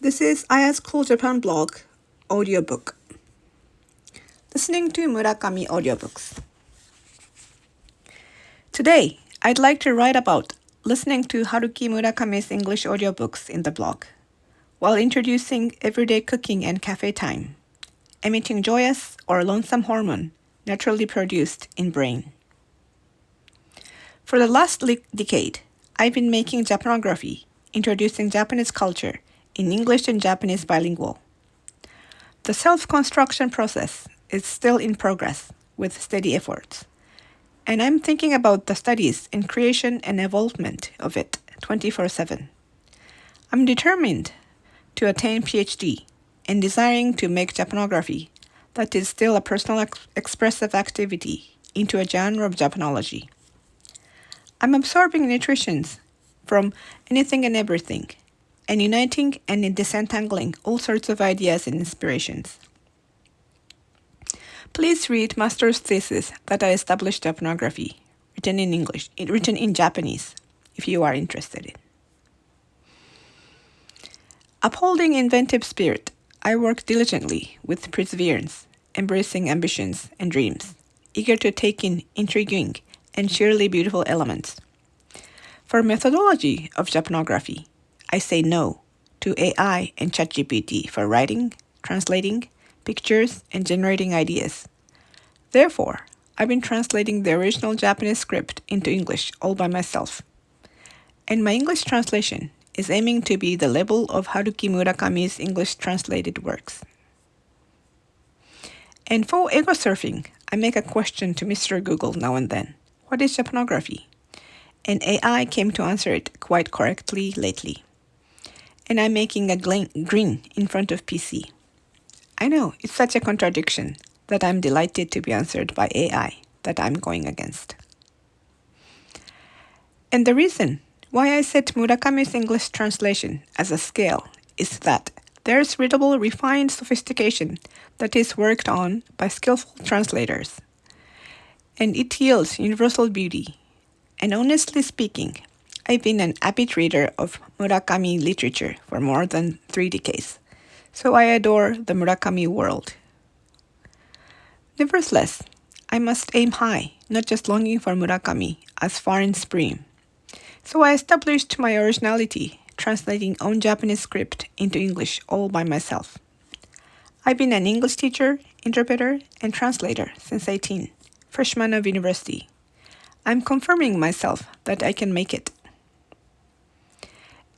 This is Aya's Cool Japan blog, audiobook. Listening to Murakami audiobooks. Today, I'd like to write about listening to Haruki Murakami's English audiobooks in the blog, while introducing everyday cooking and cafe time, emitting joyous or lonesome hormone naturally produced in brain. For the last decade, I've been making Japanography, introducing Japanese culture in English and Japanese bilingual. The self-construction process is still in progress with steady efforts, and I'm thinking about the studies and creation and evolvement of it 24/7. I'm determined to attain PhD and desiring to make Japanography, that is still a personal expressive activity, into a genre of Japanology. I'm absorbing nutritions from anything and everything, and uniting and disentangling all sorts of ideas and inspirations. Please read master's thesis that I established Japanography, written in Japanese, if you are interested. Upholding inventive spirit, I work diligently with perseverance, embracing ambitions and dreams, eager to take in intriguing and sheerly beautiful elements. For methodology of Japanography, I say no to AI and ChatGPT for writing, translating, pictures, and generating ideas. Therefore, I've been translating the original Japanese script into English all by myself. And my English translation is aiming to be the level of Haruki Murakami's English translated works. And for ego surfing, I make a question to Mr. Google now and then. What is Japanography? And AI came to answer it quite correctly lately. And I'm making a grin in front of PC. I know, it's such a contradiction that I'm delighted to be answered by AI that I'm going against. And the reason why I set Murakami's English translation as a scale is that there's readable, refined sophistication that is worked on by skillful translators. And it yields universal beauty. And honestly speaking, I've been an avid reader of Murakami literature for more than 3 decades, so I adore the Murakami world. Nevertheless, I must aim high, not just longing for Murakami as far and supreme. So I established my originality, translating own Japanese script into English all by myself. I've been an English teacher, interpreter, and translator since 18, freshman of university. I'm confirming myself that I can make it.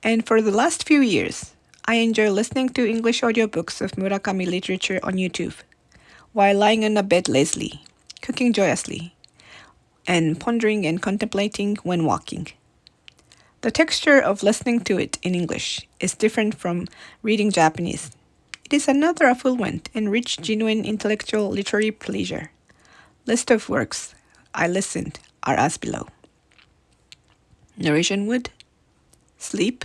And for the last few years, I enjoy listening to English audiobooks of Murakami literature on YouTube, while lying on a bed lazily, cooking joyously, and pondering and contemplating when walking. The texture of listening to it in English is different from reading Japanese. It is another affluent and rich, genuine intellectual literary pleasure. List of works I listened are as below. Narration Wood, Sleep,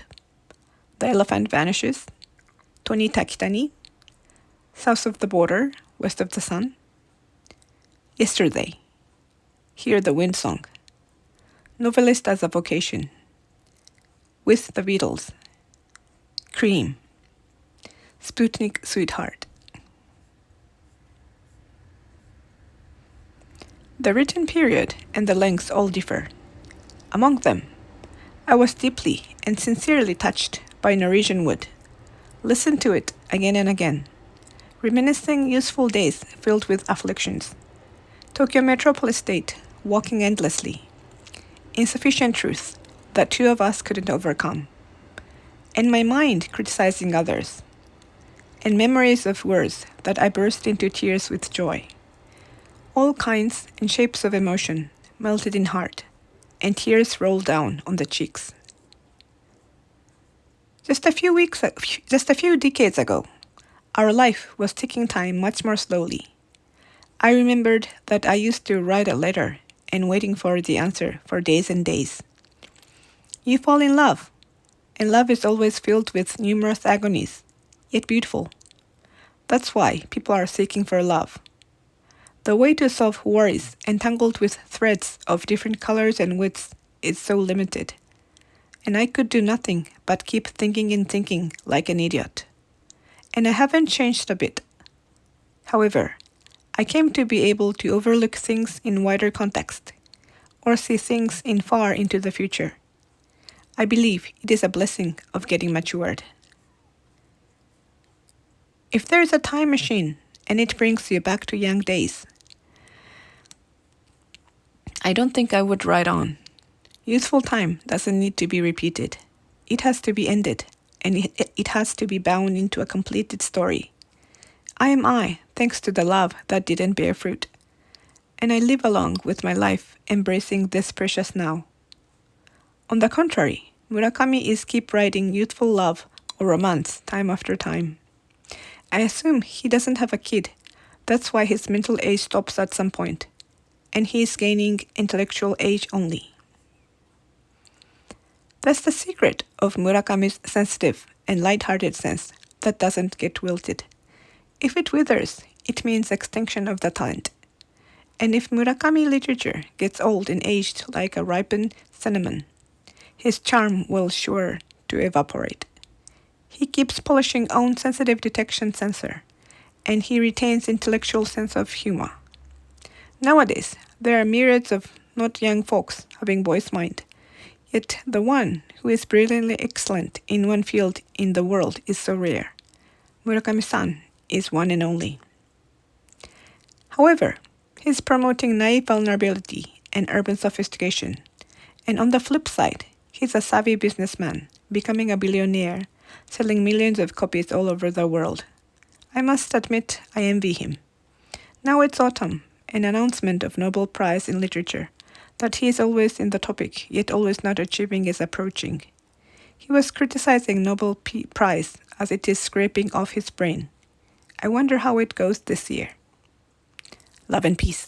The Elephant Vanishes, Toni Takitani, South of the Border, West of the Sun, Yesterday, Hear the Wind Song, Novelist as a Vocation, With the Beatles, Cream, Sputnik Sweetheart. The written period and the lengths all differ. Among them, I was deeply and sincerely touched by Norwegian Wood. Listened to it again and again, reminiscing useful days filled with afflictions. Tokyo Metropolis State, walking endlessly. Insufficient truth that 2 of us couldn't overcome. And my mind criticizing others. And memories of words that I burst into tears with joy. All kinds and shapes of emotion melted in heart, and tears rolled down on the cheeks. Just a few decades ago, our life was ticking time much more slowly. I remembered that I used to write a letter and waiting for the answer for days and days. You fall in love, and love is always filled with numerous agonies, yet beautiful. That's why people are seeking for love. The way to solve worries entangled with threads of different colors and widths is so limited, and I could do nothing but keep thinking and thinking like an idiot. and I haven't changed a bit. However, I came to be able to overlook things in wider context, or see things in far into the future. I believe it is a blessing of getting matured. If there is a time machine and it brings you back to young days, I don't think I would ride on. Youthful time doesn't need to be repeated. It has to be ended, and it has to be bound into a completed story. I am I, thanks to the love that didn't bear fruit. And I live along with my life, embracing this precious now. On the contrary, Murakami is keep writing youthful love or romance time after time. I assume he doesn't have a kid. That's why his mental age stops at some point, and he is gaining intellectual age only. That's the secret of Murakami's sensitive and light-hearted sense that doesn't get wilted. If it withers, it means extinction of the talent. And if Murakami literature gets old and aged like a ripened cinnamon, his charm will sure to evaporate. He keeps polishing own sensitive detection sensor, and he retains intellectual sense of humor. Nowadays, there are myriads of not young folks having boy's mind, yet the one who is brilliantly excellent in one field in the world is so rare. Murakami-san is one and only. However, he's promoting naive vulnerability and urban sophistication, and on the flip side, he's a savvy businessman, becoming a billionaire, selling millions of copies all over the world. I must admit I envy him. Now it's autumn, an announcement of Nobel Prize in Literature. That he is always in the topic, yet always not achieving is approaching. He was criticizing Nobel Prize as it is scraping off his brain. I wonder how it goes this year. Love and peace.